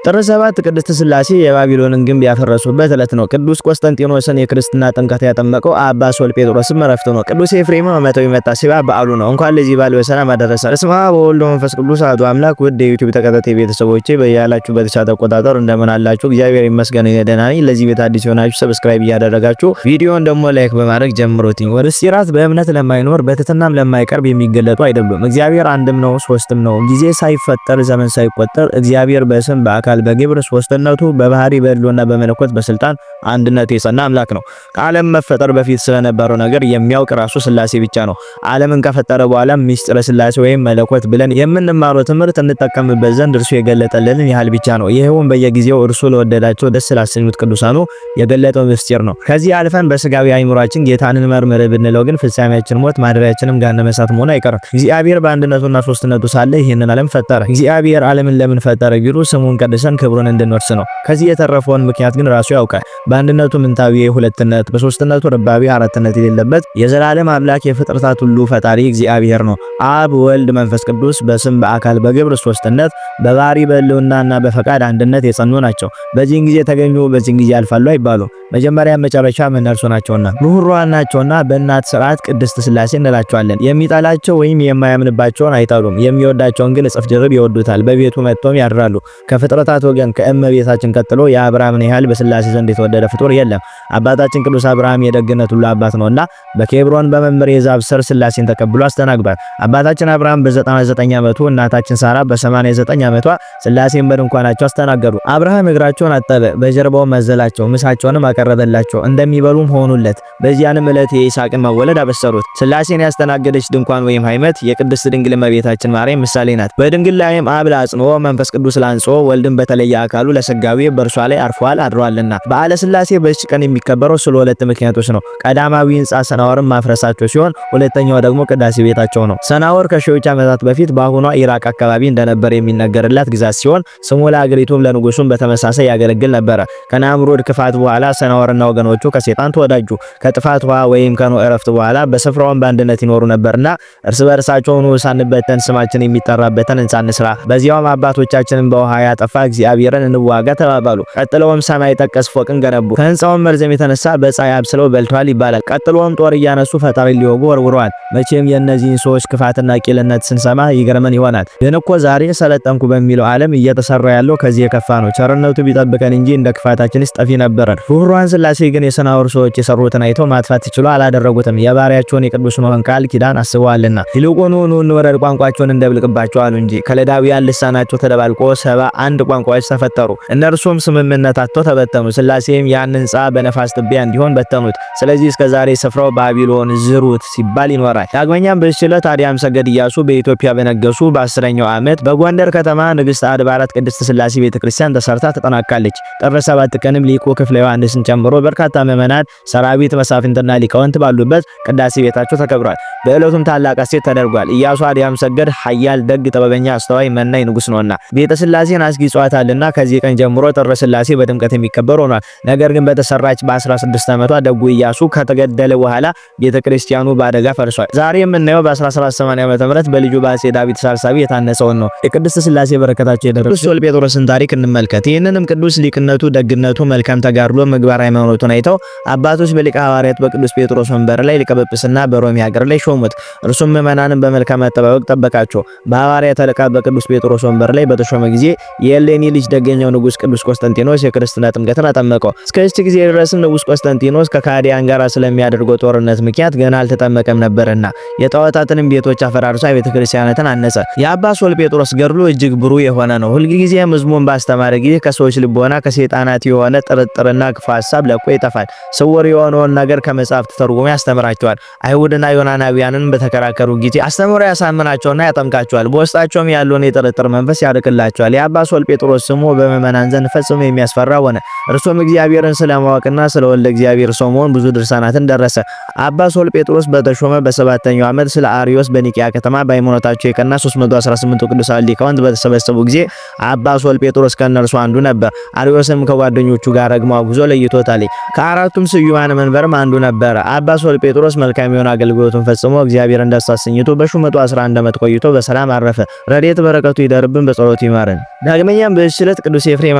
ጥር 7 ቅድስት ሥላሴ የባቢሎንን ግንብ ያፈረሱበት ዕለት ነው። ቅዱስ ቆስጠንጢኖስን የክርስትና ጥምቀት ያጠመቀው አባ ሶልጴጥሮስም ዕረፍቱ ነው። ቅዱስ ኤፍሬም ዓመታዊ መታሰቢያ በዓሉ ነው። እንኳን ለዚህ በዓል በሰላም አደረሰ። በስመ አብ ወወልድ ወመንፈስ ቅዱስ አሐዱ አምላክ። ውድ የዩቲዩብ ተከታታይ ቤተሰቦቼ በያላችሁበት ሰዓት አቆጣጠር እንደምን አላችሁ? እግዚአብሔር ይመስገን ደህና ነኝ። ለዚህ ቤት አዲስ የሆናችሁ ሰብስክራይብ እያደረጋችሁ ቪዲዮውን ደግሞ ላይክ በማድረግ ጀምሩት። ወደ ሲራት በእምነት ለማይኖር በትህትናም ለማይቀርብ የሚገለጡ አይደሉም። እግዚአብሔር አንድም ነው ሶስትም ነው። ጊዜ ሳይፈጠር ዘመን ሳይቆጠር እግዚአብሔር በስም በአካል በግብር ሶስትነቱ በባህሪ በሕልውና በመለኮት በስልጣን አንድነት የጸና አምላክ ነው። ከዓለም መፈጠር በፊት ስለነበረው ነገር የሚያውቅ ራሱ ሥላሴ ብቻ ነው። ዓለምን ከፈጠረ በኋላ ምስጢረ ሥላሴ ወይም መለኮት ብለን የምንማረው ትምህርት እንጠቀምበት ዘንድ እርሱ የገለጠልን ያህል ብቻ ነው። ይሄውም በየጊዜው እርሱ ለወደዳቸው ደስ ላሰኙት ቅዱሳኑ የገለጠው ምስጢር ነው። ከዚህ አልፈን በስጋዊ አይምሯችን ጌታንን መርምር ብንለው ግን ፍጻሜያችን ሞት ማደሪያችንም ገሃነመ እሳት መሆኑ አይቀርም። እግዚአብሔር በአንድነቱና ሶስትነቱ ሳለ ይህንን ዓለም ፈጠረ። እግዚአብሔር ዓለምን ለምን ፈጠረ ቢሉ ስሙን ቀድሰን ክብሩን እንድንወርስ ነው። ከዚህ የተረፈውን ምክንያት ግን ራሱ ያውቃል። በአንድነቱ ምንታዊ ሁለትነት፣ በሶስትነቱ ረባቢ አራትነት የሌለበት የዘላለም አምላክ የፍጥረታት ሁሉ ፈጣሪ እግዚአብሔር ነው። አብ ወልድ መንፈስ ቅዱስ በስም በአካል በግብር ሶስትነት በባህሪ በሕልውናና በፈቃድ አንድነት የጸኑ ናቸው። በዚህን ጊዜ ተገኙ በዚህን ጊዜ ያልፋሉ አይባሉ። መጀመሪያ መጨረሻ እነርሱ ናቸውና ሩህሩሃን ናቸውና በእናት ሥርዓት ቅድስት ሥላሴ እንላቸዋለን። የሚጠላቸው ወይም የማያምንባቸውን አይጠሉም። የሚወዳቸውን ግን እጥፍ ድርብ ይወዱታል። በቤቱ መጥተውም ያድራሉ። ከፍጥረታት ወገን ከእመቤታችን ቀጥሎ የአብርሃምን ያህል በሥላሴ ዘንድ የተወደደ ፍጡር የለም። አባታችን ቅዱስ አብርሃም የደግነት ሁሉ አባት ነውና በኬብሮን በመምሬ ዛፍ ስር ሥላሴን ተቀብሎ አስተናግዷል። አባታችን አብርሃም በ99 ዓመቱ እናታችን ሳራ በ89 ዓመቷ ሥላሴን በድንኳናቸው አስተናገዱ። አብርሃም እግራቸውን አጠበ፣ በጀርባው መዘላቸው፣ ምሳቸውንም አቀረበላቸው፣ እንደሚበሉም ሆኑለት። በዚያንም ዕለት የይስሐቅን መወለድ አበሰሩት። ሥላሴን ያስተናገደች ድንኳን ወይም ሃይመት የቅድስት ድንግል እመቤታችን ማርያም ምሳሌ ናት። በድንግል ላይም አብ ለአጽንኦ መንፈስ ቅዱስ ላንጾ ወልድን በተለየ አካሉ ለሥጋዌ በእርሷ ላይ አርፏል አድሯልና። በዓለ ሥላሴ በዚህ ቀን የሚከበረው ስለ ሁለት ምክንያቶች ነው። ቀዳማዊ ሕንጻ ሰናወርን ማፍረሳቸው ሲሆን ሁለተኛው ደግሞ ቅዳሴ ቤታቸው ነው። ሰናወር ከሺዎች ዓመታት በፊት በአሁኗ ኢራቅ አካባቢ እንደነበር የሚነገርላት ግዛት ሲሆን ስሙ ለአገሪቱም ለንጉሱም በተመሳሳይ ያገለግል ነበረ። ከናምሩድ ክፋት በኋላ ሰናወርና ወገኖቹ ከሴጣን ተወዳጁ። ከጥፋት ውሃ ወይም ከኖህ ዕረፍት በኋላ በስፍራውን በአንድነት ይኖሩ ነበርና እርስ በርሳቸው ኑ ሳንበተን ስማችን የሚጠራበትን ሕንጻ እንስራ፣ በዚያውም አባቶቻችንን በውሃ ያጠፋ እግዚአብሔርን እንዋጋ ተባባሉ። ቀጥለውም ሰማይ ጠቀስ ፎቅን ገነቡ። ከሕንጻውም መርዘም የተነሳ በፀሐይ አብስለው በልተዋል ይባላል። ቀጥሎም ጦር እያነሱ ፈጣሪ ሊወጉ ወርውረዋል። መቼም የእነዚህን ሰዎች ክፋትና ቂልነት ስንሰማ ይገርመን ይሆናል። ግን እኮ ዛሬ ሰለጠንኩ በሚለው ዓለም እየተሰራ ያለው ከዚህ የከፋ ነው። ቸርነቱ ቢጠብቀን እንጂ እንደ ክፋታችንስ ጠፊ ነበረን። ሩህሩሃን ሥላሴ ግን የሰናወር ሰዎች የሰሩትን አይተው ማጥፋት ይችሉ አላደረጉትም። የባሪያቸውን የቅዱስ ኖኅን ቃል ኪዳን አስበዋልና። ይልቁኑ ኑ እንውረድ፣ ቋንቋቸውን እንደብልቅባቸው አሉ እንጂ። ከለዳውያን ልሳናቸው ተደባልቆ 71 ቋንቋዎች ተፈጠሩ። እነርሱም ስምምነት አጥተው ተበተኑ። ሥላሴም ያን ሕንጻ በነፋስ ትቢያ እንዲሆን በተኑት። ስለዚህ እስከ ዛሬ ስፍራው ባቢሎን ዝሩት ሲባል ይኖራል። ዳግመኛም በዚህ ዕለት አድያም ሰገድ ኢያሱ በኢትዮጵያ በነገሱ በ10ኛው ዓመት በጎንደር ከተማ ንግሥት አድባራት ቅድስት ሥላሴ ቤተክርስቲያን ተሰርታ ተጠናቃለች። ጥር 7 ቀንም ሊቁ ክፍለ ዮሐንስን ጨምሮ በርካታ ምዕመናን፣ ሰራዊት፣ መሳፍንትና ሊቃውንት ባሉበት ቅዳሴ ቤታቸው ተከብሯል። በዕለቱም ታላቅ ሐሴት ተደርጓል። ኢያሱ አድያም ሰገድ ኃያል፣ ደግ፣ ጥበበኛ፣ አስተዋይ፣ መናኝ ንጉሥ ነውና ቤተ ሥላሴን አስጊጿታልና ከዚህ ቀን ጀምሮ ጥር ሥላሴ በድምቀት የሚከበር ሆኗል። ነገር ግን በተሰራች በ16 ዓመቷ ደጉ ኢያሱ ከተገደለ በኋላ ቤተክርስቲያኑ በአደጋ ፈርሷል። ዛሬ የምናየው በ1780 ዓ.ም በልጁ በአፄ ዳዊት ሳልሳቢ የታነጸውን ነው። የቅድስት ሥላሴ በረከታቸው የደረሱ ሶልጴጥሮስን ታሪክ እንመልከት። ይህንንም ቅዱስ ሊቅነቱ፣ ደግነቱ፣ መልካም ተጋድሎ፣ ምግባር ሃይማኖቱን አይተው አባቶች በሊቀ ሐዋርያት በቅዱስ ጴጥሮስ ወንበር ላይ ሊቀ ጵጵስና በሮሚ ሀገር ላይ ሾሙት። እርሱም ምዕመናንን በመልካም አጠባበቅ ጠበቃቸው። በሐዋርያት አለቃ በቅዱስ ጴጥሮስ ወንበር ላይ በተሾመ ጊዜ የኤሌኒ ልጅ ደገኛው ንጉስ ቅዱስ ቆስጠንጢኖስ የክርስትና ጥምቀትን አጠመቀው። እስከዚህ ጊዜ ድረስም ንጉስ ቆስጠንጢኖስ ከካዲያን ጋር ስለሚያደርገው ጦርነት ምክንያት ገና አልተጠመቀም ነበርና የጣዖታትንም ቤቶች አፈራርሶ ቤተክርስቲያናትን አነጸ። የአባ ሶልጴጥሮስ ገድሉ እጅግ ብሩህ የሆነ ነው። ሁልጊዜም ሕዝቡን ባስተማረ ጊዜ ከሰዎች ልቦና ከሰይጣናት የሆነ ጥርጥርና ክፉ ሐሳብ ለቆ ይጠፋል። ስውር የሆነውን ነገር ከመጻሕፍት ተርጉሞ ያስተምራቸዋል። አይሁድና ዮናናውያንን በተከራከሩ ጊዜ አስተምሮ ያሳምናቸውና ያጠምቃቸዋል። በውስጣቸውም ያለውን የጥርጥር መንፈስ ያርቅላቸዋል። የአባ ሶልጴጥሮስ ስሙ በምዕመናን ዘንድ ፈጽሞ የሚያስፈራ ሆነ። እርሱም እግዚአብሔርን ስለማወቅና ስለ ወልደ እግዚአብሔር ሰው መሆን ብዙ ድርሳናትን ደረሰ። አባ ሶልጴጥሮስ በተሾመ በ7ኛው ዓመት ስለ አርዮስ በኒቂያ ከተማ በሃይማኖታቸው የቀና 318 ቅዱሳን ሊቃውንት በተሰበሰቡ ጊዜ አባ ሶልጴጥሮስ ከእነርሱ አንዱ ነበር። አርዮስም ከጓደኞቹ ጋር ረግሞ አጉዞ ለይቶ ሞልቶታል። ከአራቱም ስዩማን መንበርም አንዱ ነበር። አባ ሶል ጴጥሮስ መልካም የሆነ አገልግሎቱን ፈጽሞ እግዚአብሔርን ደስ አሰኝቶ በሹመቱ 11 ዓመት ቆይቶ በሰላም አረፈ። ረድኤት በረከቱ ይደርብን፣ በጸሎቱ ይማረን። ዳግመኛም በዚች ዕለት ቅዱስ ኤፍሬም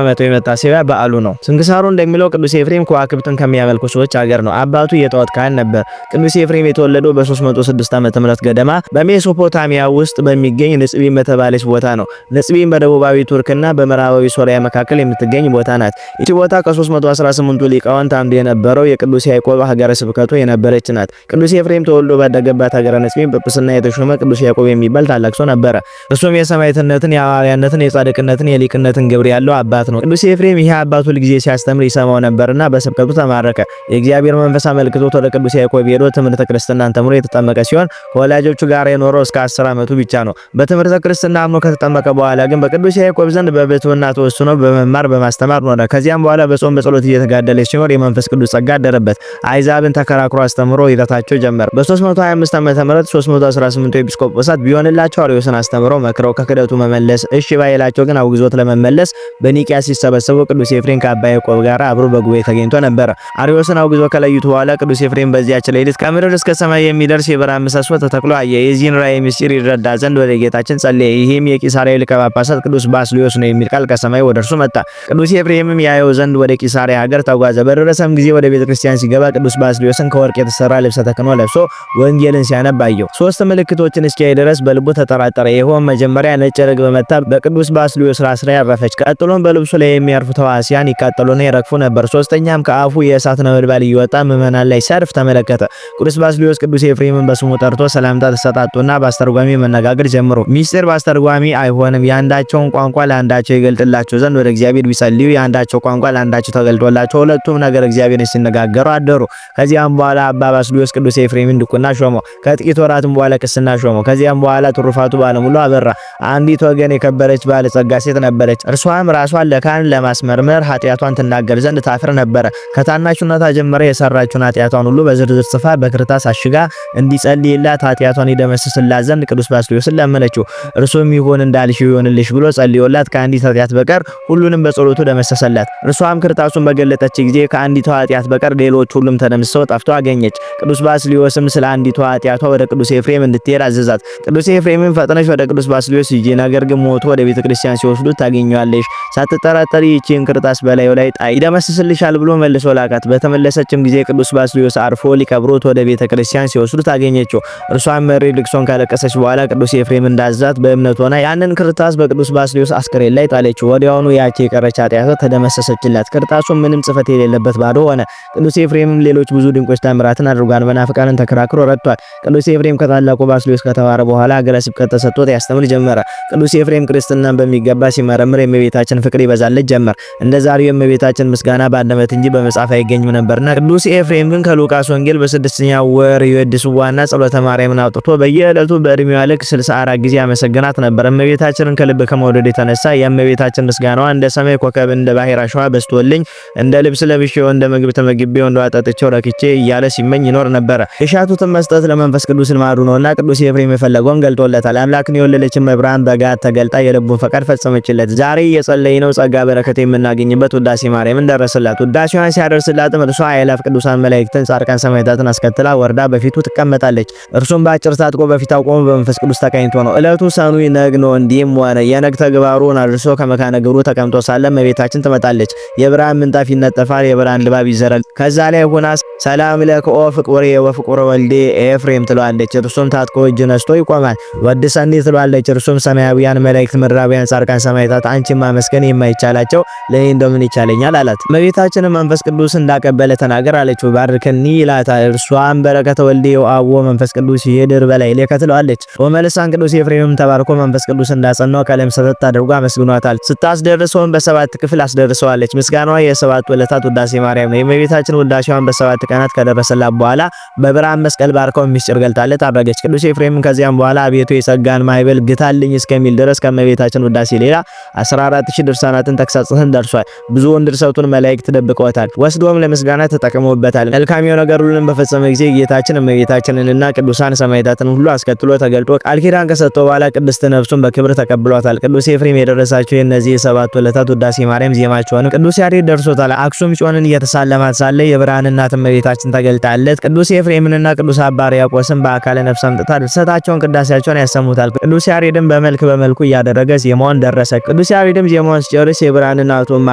ዓመታዊ መታሰቢያ በዓሉ ነው። ስንክሳሩ እንደሚለው ቅዱስ ኤፍሬም ከዋክብትን ከሚያመልኩ ሰዎች ሀገር ነው። አባቱ የጣዖት ካህን ነበር። ቅዱስ ኤፍሬም የተወለደው በ306 ዓመተ ምህረት ገደማ በሜሶፖታሚያ ውስጥ በሚገኝ ንጽቢን በተባለች ቦታ ነው። ንጽቢን በደቡባዊ ቱርክና በምዕራባዊ ሶሪያ መካከል የምትገኝ ቦታ ናት። ይህች ቦታ ከ318ቱ ሊቃውንት አንዱ የነበረው የቅዱስ ያዕቆብ ሀገረ ስብከቱ የነበረች ናት። ቅዱስ ኤፍሬም ተወልዶ ባደገባት ሀገረ ንጽቢን ጵጵስና የተሾመ ቅዱስ ያዕቆብ የሚባል ታላቅ ሰው ነበረ። እርሱም የሰማዕትነትን፣ የሐዋርያነትን፣ የጻድቅነትን፣ የሊቅነትን ግብር ያለው አባት ነው። ቅዱስ ኤፍሬም ይህ አባቱ ሁልጊዜ ሲያስተምር ይሰማው ነበርና በስብከቱ ተማረከ። የእግዚአብሔር መንፈስ አመልክቶት ወደ ቅዱስ ያዕቆብ ሄዶ ትምህርተ ክርስትናን ተምሮ የተጠመቀ ሲሆን ከወላጆቹ ጋር የኖረው እስከ 10 ዓመቱ ብቻ ነው። በትምህርተ ክርስትና አምኖ ከተጠመቀ በኋላ ግን በቅዱስ ያዕቆብ ዘንድ በብሕትውና ተወስኖ በመማር በማስተማር ኖረ። ከዚያም በኋላ በጾም በጸሎት እየተጋደለ ሲኖር የመንፈስ ቅዱስ ጸጋ አደረበት። አይዛብን ተከራክሮ አስተምሮ ይረታቸው ጀመር። በ325 ዓመተ ምህረት 318 ኤጲስቆጶሳት ቢሆንላቸው አርዮስን አስተምረው መክረው ከክደቱ መመለስ እሺ ባይላቸው ግን አውግዞት ለመመለስ በኒቂያ ሲሰበሰቡ ቅዱስ ኤፍሬም ከአባ ያዕቆብ ጋር አብሮ በጉባኤ ተገኝቶ ነበር። አርዮስን አውግዞ ከለዩት በኋላ ቅዱስ ኤፍሬም በዚያች ሌሊት ከምድር እስከ ሰማይ የሚደርስ የብርሃን ምሰሶ ተተክሎ አየ። የዚህን ራእይ ምስጢር ይረዳ ዘንድ ወደ ጌታችን ጸለየ። ይህም የቂሳርያው ሊቀ ጳጳሳት ቅዱስ ባስልዮስ ነው የሚል ቃል ከሰማይ ወደ እርሱ መጣ። ቅዱስ ኤፍሬምም ያየው ዘንድ ወደ ቂሳርያ ሀገር ተጓዘ። በደረሰም ጊዜ ወደ ቤተክርስቲያን ሲገባ ቅዱስ ባስልዮስን ከወርቅ የተሰራ ልብሰ ተክህኖ ለብሶ ወንጌልን ሲያነብ አየው። 3 ምልክቶችን እስኪያይ ድረስ በልቡ ተጠራጠረ። ይኸውም መጀመሪያ ነጭ ርግብ መጣ በቅዱስ ባስልዮስ ራስ ላይ አረፈች። ቀጥሎም በልብሱ ላይ የሚያርፉ ተዋሲያን ይቃጠሉና ይረግፉ ነበር። ሶስተኛም ከአፉ የእሳት ነበልባል እየወጣ ምዕመናን ላይ ሲያርፍ ተመለከተ። ቅዱስ ባስልዮስ ቅዱስ ኤፍሬምን በስሙ ጠርቶ ሰላምታ ተሰጣጡና በአስተርጓሚ መነጋገር ጀምሮ ሚስጥር በአስተርጓሚ አይሆንም፣ የአንዳቸውን ቋንቋ ለአንዳቸው ይገልጥላቸው ዘንድ ወደ እግዚአብሔር ቢጸልዩ የአንዳቸው ቋንቋ ለአንዳቸው ተገልጦላቸው ሁለቱም ነገር እግዚአብሔርን ሲነጋገሩ አደሩ። ከዚያም በኋላ አባ ባስልዮስ ቅዱስ ኤፍሬምን ድቁና ሾመው። ከጥቂት ወራትም በኋላ ቅስና ሾመው። ከዚያም በኋላ ትሩፋቱ ባለሙሉ አበራ። አንዲት ወገን የከበረች ባለጸጋ ሴት ነበረች። እርሷም ራሷን ለካህን ለማስመርመር ኃጢአቷን ትናገር ዘንድ ታፍር ነበረ። ከታናሽነቷ ጀምራ የሰራችውን ኃጢአቷን ሁሉ በዝርዝር ጽፋ በክርታስ አሽጋ እንዲጸልይላት ኃጢአቷን ይደመስስላት ዘንድ ቅዱስ ባስልዮስን ለመነችው። እርሱም ይሁን እንዳልሽ ይሁንልሽ ብሎ ጸልዮላት ከአንዲት ኃጢአት በቀር ሁሉንም በጸሎቱ ደመሰሰላት። እርሷም ክርታሱን በገለጠች ጊዜ ከአንዲቷ ኃጢአት በቀር ሌሎች ሁሉም ተደምስሰው ጠፍቶ አገኘች። ቅዱስ ባስልዮስም ስለ አንዲቷ ኃጢአቷ ወደ ቅዱስ ኤፍሬም እንድትሄድ አዘዛት። ቅዱስ ኤፍሬምም ፈጥነሽ ወደ ቅዱስ ባስልዮስ ሂጂ፣ ነገር ግን ሞቶ ወደ ቤተክርስቲያን ሲወስዱት ታገኘዋለሽ። ሳትጠራጠሪ ይህችን ክርታስ በላዩ ላይ ጣይ፣ ይደመስስልሻል ብሎ መልሶ ላካት። በተመለሰችም ጊዜ ቅዱስ ባስልዮስ አርፎ ሊቀብሩት ወደ ቤተክርስቲያን ሲወስዱት አገኘችው። እርሷም መሪ ልቅሶን ካለቀሰች በኋላ ቅዱስ ኤፍሬም እንዳዛት በእምነት ሆና ያንን ክርታስ በቅዱስ ባስልዮስ አስከሬን ላይ ጣለችው። ወዲያውኑ ያቺ የቀረች ኃጢአቷ ተደመሰሰችላት። ክርታሱ ምንም ጽፈት የሌለበት ባዶ ሆነ። ቅዱስ ኤፍሬምም ሌሎች ብዙ ድንቆች ታምራትን አድርጓል። መናፍቃንን ተከራክሮ ረድቷል። ቅዱስ ኤፍሬም ከታላቁ ባስልዮስ ከተማረ በኋላ ሀገረ ስብከት ተሰጥቶት ያስተምር ጀመረ። ቅዱስ ኤፍሬም ክርስትናን በሚገባ ሲመረምር የእመቤታችን ፍቅር ይበዛለት ጀመር። እንደ ዛሬው የእመቤታችን ምስጋና በአንደበት እንጂ በመጽሐፍ አይገኝም ነበርና ቅዱስ ኤፍሬም ግን ከሉቃስ ወንጌል በ6ኛው ወር የወድስዋና ጸሎተ ማርያምን አውጥቶ በየዕለቱ በእድሜዋ ልክ 64 ጊዜ ያመሰግናት ነበር። እመቤታችንን ከልብ ከመውደድ የተነሳ የእመቤታችን ምስጋናዋ እንደ ሰማይ ኮከብ እንደ ባህር አሸዋ በስቶልኝ እንደ ልብስ ለብሼው እንደ ምግብ ተመግቤው እንደ አጠጥቼው ረክቼ እያለ ሲመኝ ይኖር ነበር። የሻቱትን መስጠት ለመንፈስ ቅዱስ ልማዱ ነውና ቅዱስ ኤፍሬም የፈለገውን ገልጦለታል። አምላክን የወለደች መብርሃን በጋት ተገልጣ የልቡን ፈቃድ ፈጸመችለት። ዛሬ የጸለይነው ጸጋ በረከት የምናገኝበት ውዳሴ ማርያምን ደረሰላት። ውዳሴዋን ሲያደርስላትም እርሷ አእላፍ ቅዱሳን መላእክትን፣ ጻድቃን፣ ሰማዕታትን አስከትላ ወርዳ በፊቱ ትቀመጣለች። እርሱም በአጭር ታጥቆ በፊት አቆሞ በመንፈስ ቅዱስ ተቃኝቶ ነው። እለቱ ሰኑይ ነግ ነው። እንዲህም ሆነ የነግ ተግባሩን አድርሶ ከመካነ ግብሩ ተቀምጦ ሳለ እመቤታችን ትመጣለች። የብርሃን ምንጣፍ ይነጠፋል፣ የብርሃን ልባብ ይዘረጋል። ከዛ ላይ ሆና ሰላም ለከኦ ፍቁሬ ወፍቁረ ወልዴ ኤፍሬም ትለዋለች። እርሱም ታጥቆ እጅ ነስቶ ይቆማል። ወድሰኒ ትለዋለች። እርሱም ሰማያዊያን መላእክት፣ ምድራዊያን ጻድቃን፣ ሰማዕታት አንቺን ማመስገን የማይቻላቸው ለኔ እንደምን ይቻለኛል አላት። እመቤታችንም መንፈስ ቅዱስ እንዳቀበለ ተናገር አለችው። ባርክኒ ይላታል። እርሷም በረከተ ወልዴ ወአብ ወመንፈስ ቅዱስ ይድር በላይ ለከ ትለዋለች። ወመልሳን ቅዱስ ኤፍሬምም ተባርኮ መንፈስ ቅዱስ እንዳጸናው ቀለም ሰተት አድርጎ አመስግኗታል። ስታስደርሰውን በሰባት ክፍል አስደርሰዋለች። ምስጋናዋ የሰባቱ ዕለታት ውዳሴ ማርያም ነው። የእመቤታችን ውዳሴዋን በሰባት ቀናት ከደረሰላት በኋላ በብርሃን መስቀል ባርከው ምስጢር ገልጣለት አረገች። ቅዱስ ኤፍሬም ከዚያም በኋላ አቤቱ የጸጋን ማዕበል ግታልኝ እስከሚል ድረስ ከእመቤታችን ውዳሴ ሌላ 14000 ድርሳናትን ተግሳጽን ደርሷል። ብዙውን ድርሰቱን መላእክት ደብቀውታል፣ ወስዶም ለምስጋና ተጠቅመውበታል። መልካም የሆነ ነገር ሁሉንም በፈጸመ ጊዜ ጌታችን እመቤታችንንና ቅዱሳን ሰማዕታትን ሁሉ አስከትሎ ተገልጦ ቃል ኪዳን ከሰጠው በኋላ ቅድስት ነፍሱን በክብር ተቀብሏታል። ቅዱስ ኤፍሬም የደረሳቸው የእነዚህ የሰባቱ ዕለታት ውዳሴ ማርያም ዜማቸውን ቅዱስ ያሬድ ደርሶታል። አክሱም እርሱም ጽዮንን እየተሳለማት ሳለ የብርሃን እናት እመቤታችን ተገልጣለት ቅዱስ ኤፍሬምንና ቅዱስ አባ ሕርያቆስን በአካለ ነፍስ አምጥታ ድርሰታቸውን ቅዳሴያቸውን ያሰሙታል። ቅዱስ ያሬድም በመልኩ እያደረገ ዜማውን ደረሰ። ቅዱስ ያሬድም ዜማውን ሲጨርስ የብርሃን እናቱን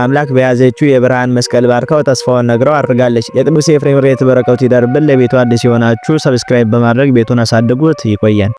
አምላክ በያዘችው የብርሃን መስቀል ባርከው ተስፋውን ነግረው አድርጋለች። የቅዱስ ኤፍሬም ረድኤት በረከቱ ይደርብን። ለቤቱ አዲስ የሆናችሁ ሰብስክራይብ በማድረግ ቤቱን አሳድጉት። ይቆየን።